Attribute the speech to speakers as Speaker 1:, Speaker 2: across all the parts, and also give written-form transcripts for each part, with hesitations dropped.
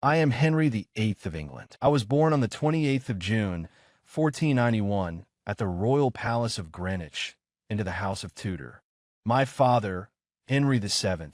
Speaker 1: I am Henry VIII of England. I was born on the 28th of June, 1491, at the Royal Palace of Greenwich, into the House of Tudor. My father, Henry VII,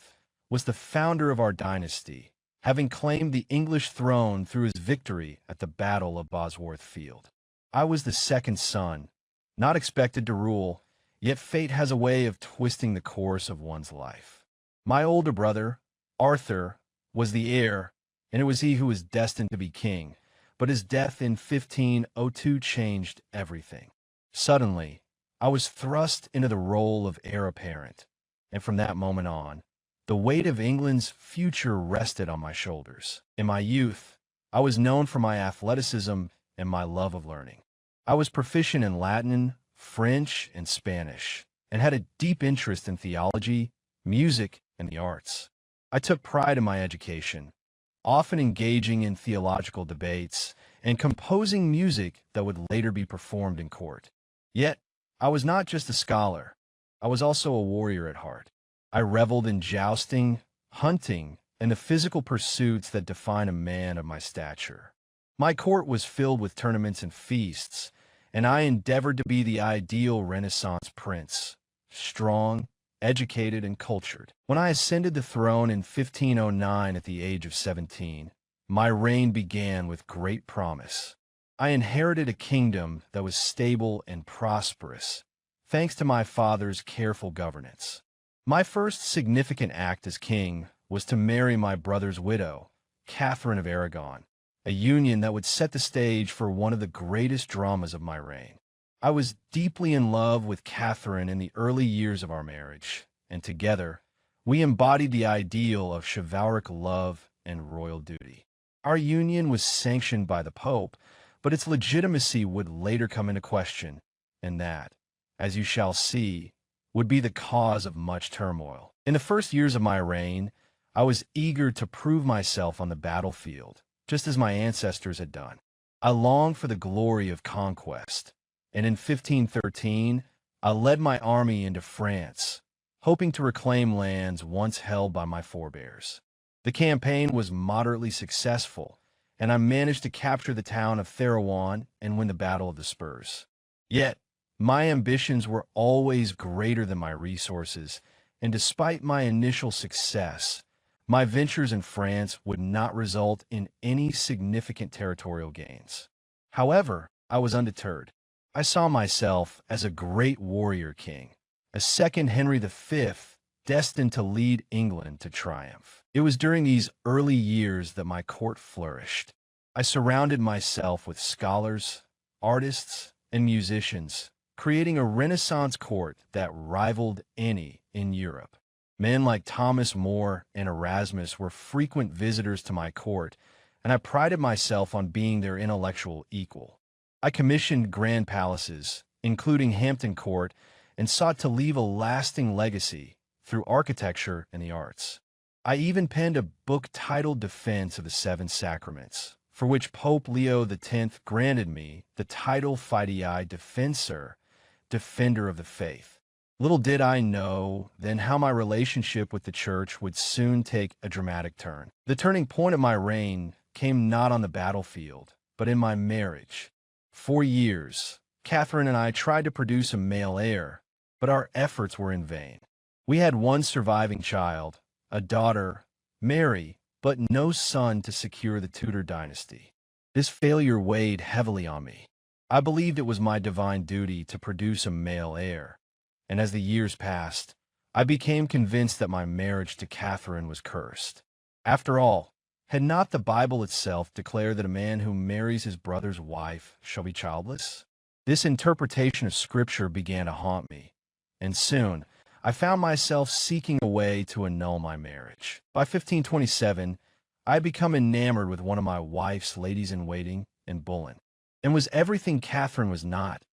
Speaker 1: was the founder of our dynasty, having claimed the English throne through his victory at the Battle of Bosworth Field. I was the second son, not expected to rule, yet fate has a way of twisting the course of one's life. My older brother, Arthur, was the heir, and it was he who was destined to be king, but his death in 1502 changed everything. Suddenly, I was thrust into the role of heir apparent, and from that moment on, the weight of England's future rested on my shoulders. In my youth, I was known for my athleticism and my love of learning. I was proficient in Latin, French, and Spanish, and had a deep interest in theology, music, and the arts. I took pride in my education, often engaging in theological debates and composing music that would later be performed in court. Yet, I was not just a scholar. I was also a warrior at heart. I reveled in jousting, hunting, and the physical pursuits that define a man of my stature. My court was filled with tournaments and feasts, and I endeavored to be the ideal Renaissance prince, strong, educated, and cultured. When I ascended the throne in 1509 at the age of 17, my reign began with great promise. I inherited a kingdom that was stable and prosperous, thanks to my father's careful governance. My first significant act as king was to marry my brother's widow, Catherine of Aragon, a union that would set the stage for one of the greatest dramas of my reign. I was deeply in love with Catherine in the early years of our marriage, and together, we embodied the ideal of chivalric love and royal duty. Our union was sanctioned by the Pope, but its legitimacy would later come into question, and that, as you shall see, would be the cause of much turmoil. In the first years of my reign, I was eager to prove myself on the battlefield, just as my ancestors had done. I longed for the glory of conquest, and in 1513, I led my army into France, hoping to reclaim lands once held by my forebears. The campaign was moderately successful, and I managed to capture the town of Therouanne and win the Battle of the Spurs. Yet, my ambitions were always greater than my resources, and despite my initial success, my ventures in France would not result in any significant territorial gains. However, I was undeterred. I saw myself as a great warrior king, a second Henry V, destined to lead England to triumph. It was during these early years that my court flourished. I surrounded myself with scholars, artists, and musicians, creating a Renaissance court that rivaled any in Europe. Men like Thomas More and Erasmus were frequent visitors to my court, and I prided myself on being their intellectual equal. I commissioned grand palaces, including Hampton Court, and sought to leave a lasting legacy through architecture and the arts. I even penned a book titled Defense of the Seven Sacraments, for which Pope Leo X granted me the title Fidei Defensor, Defender of the Faith. Little did I know then how my relationship with the church would soon take a dramatic turn. The turning point of my reign came not on the battlefield, but in my marriage. For years, Catherine and I tried to produce a male heir, but our efforts were in vain. We had one surviving child, a daughter, Mary, but no son to secure the Tudor dynasty. This failure weighed heavily on me. I believed it was my divine duty to produce a male heir, and as the years passed, I became convinced that my marriage to Catherine was cursed. After all, had not the Bible itself declared that a man who marries his brother's wife shall be childless? This interpretation of Scripture began to haunt me, and soon I found myself seeking a way to annul my marriage. By 1527, I had become enamored with one of my wife's ladies-in-waiting in Boulogne, and was everything Catherine was not: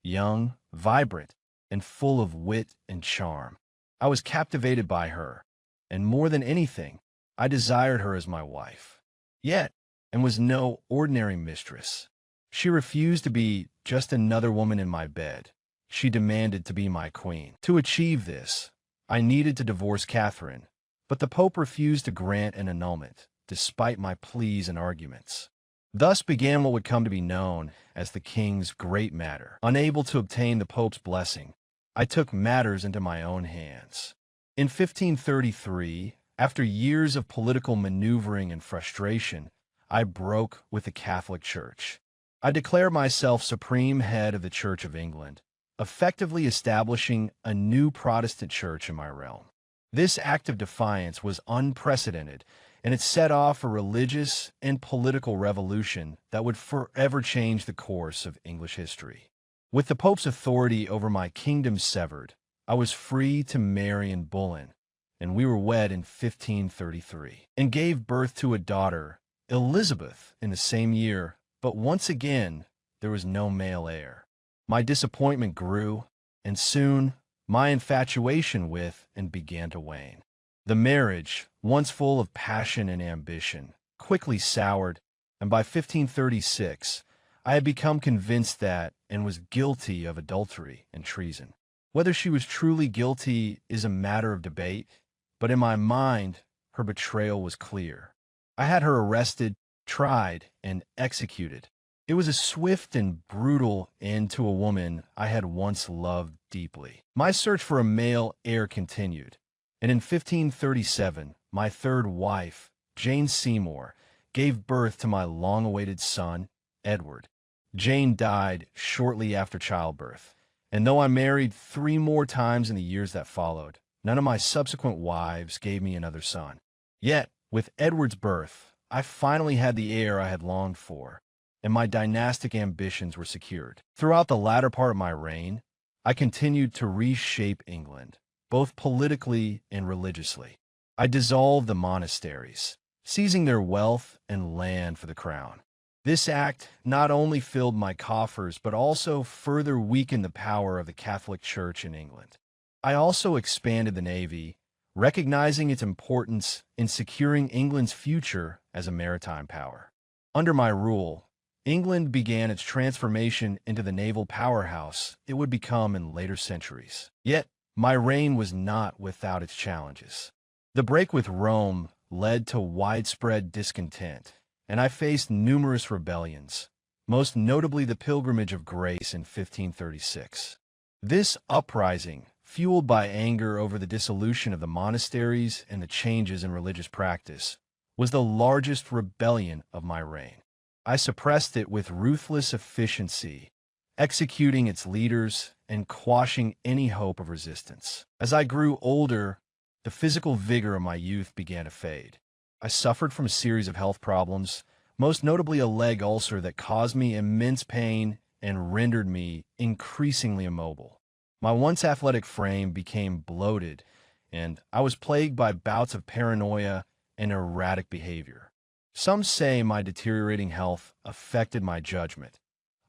Speaker 1: young, vibrant, and full of wit and charm. I was captivated by her, and more than anything, I desired her as my wife. Yet, and was no ordinary mistress. She refused to be just another woman in my bed. She demanded to be my queen. To achieve this, I needed to divorce Catherine, but the Pope refused to grant an annulment, despite my pleas and arguments. Thus began what would come to be known as the king's great matter. Unable to obtain the Pope's blessing, I took matters into my own hands. In 1533, after years of political maneuvering and frustration, I broke with the Catholic Church. I declared myself supreme head of the Church of England, effectively establishing a new Protestant church in my realm. This act of defiance was unprecedented, and it set off a religious and political revolution that would forever change the course of English history. With the Pope's authority over my kingdom severed, I was free to marry in Bullen, and we were wed in 1533, and gave birth to a daughter, Elizabeth, in the same year, but once again, there was no male heir. My disappointment grew, and soon my infatuation with and began to wane. The marriage, once full of passion and ambition, quickly soured, and by 1536, I had become convinced that and was guilty of adultery and treason. Whether she was truly guilty is a matter of debate, but in my mind, her betrayal was clear. I had her arrested, tried, and executed. It was a swift and brutal end to a woman I had once loved deeply. My search for a male heir continued, and in 1537, my third wife, Jane Seymour, gave birth to my long-awaited son, Edward. Jane died shortly after childbirth, and though I married 3 more times in the years that followed, none of my subsequent wives gave me another son. Yet, with Edward's birth, I finally had the heir I had longed for, and my dynastic ambitions were secured. Throughout the latter part of my reign, I continued to reshape England, both politically and religiously. I dissolved the monasteries, seizing their wealth and land for the crown. This act not only filled my coffers, but also further weakened the power of the Catholic Church in England. I also expanded the Navy, recognizing its importance in securing England's future as a maritime power. Under my rule, England began its transformation into the naval powerhouse it would become in later centuries. Yet, my reign was not without its challenges. The break with Rome led to widespread discontent, and I faced numerous rebellions, most notably the Pilgrimage of Grace in 1536. This uprising, fueled by anger over the dissolution of the monasteries and the changes in religious practice, was the largest rebellion of my reign. I suppressed it with ruthless efficiency, executing its leaders and quashing any hope of resistance. As I grew older, the physical vigor of my youth began to fade. I suffered from a series of health problems, most notably a leg ulcer that caused me immense pain and rendered me increasingly immobile. My once athletic frame became bloated, and I was plagued by bouts of paranoia and erratic behavior. Some say my deteriorating health affected my judgment,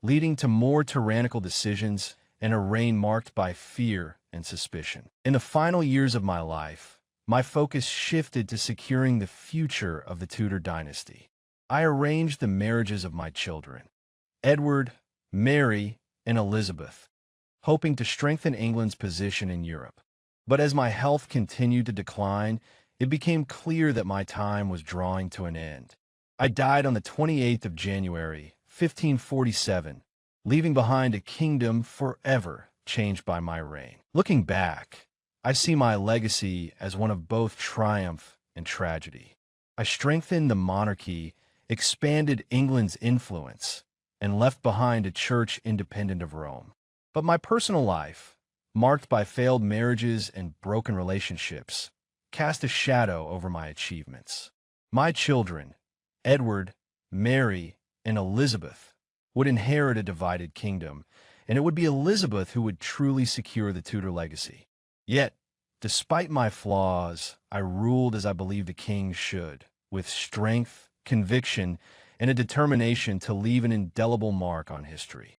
Speaker 1: leading to more tyrannical decisions and a reign marked by fear and suspicion. In the final years of my life, my focus shifted to securing the future of the Tudor dynasty. I arranged the marriages of my children, Edward, Mary, and Elizabeth, hoping to strengthen England's position in Europe. But as my health continued to decline, it became clear that my time was drawing to an end. I died on the 28th of January, 1547, leaving behind a kingdom forever changed by my reign. Looking back, I see my legacy as one of both triumph and tragedy. I strengthened the monarchy, expanded England's influence, and left behind a church independent of Rome. But my personal life, marked by failed marriages and broken relationships, cast a shadow over my achievements. My children, Edward, Mary, and Elizabeth, would inherit a divided kingdom, and it would be Elizabeth who would truly secure the Tudor legacy. Yet, despite my flaws, I ruled as I believed a king should, with strength, conviction, and a determination to leave an indelible mark on history.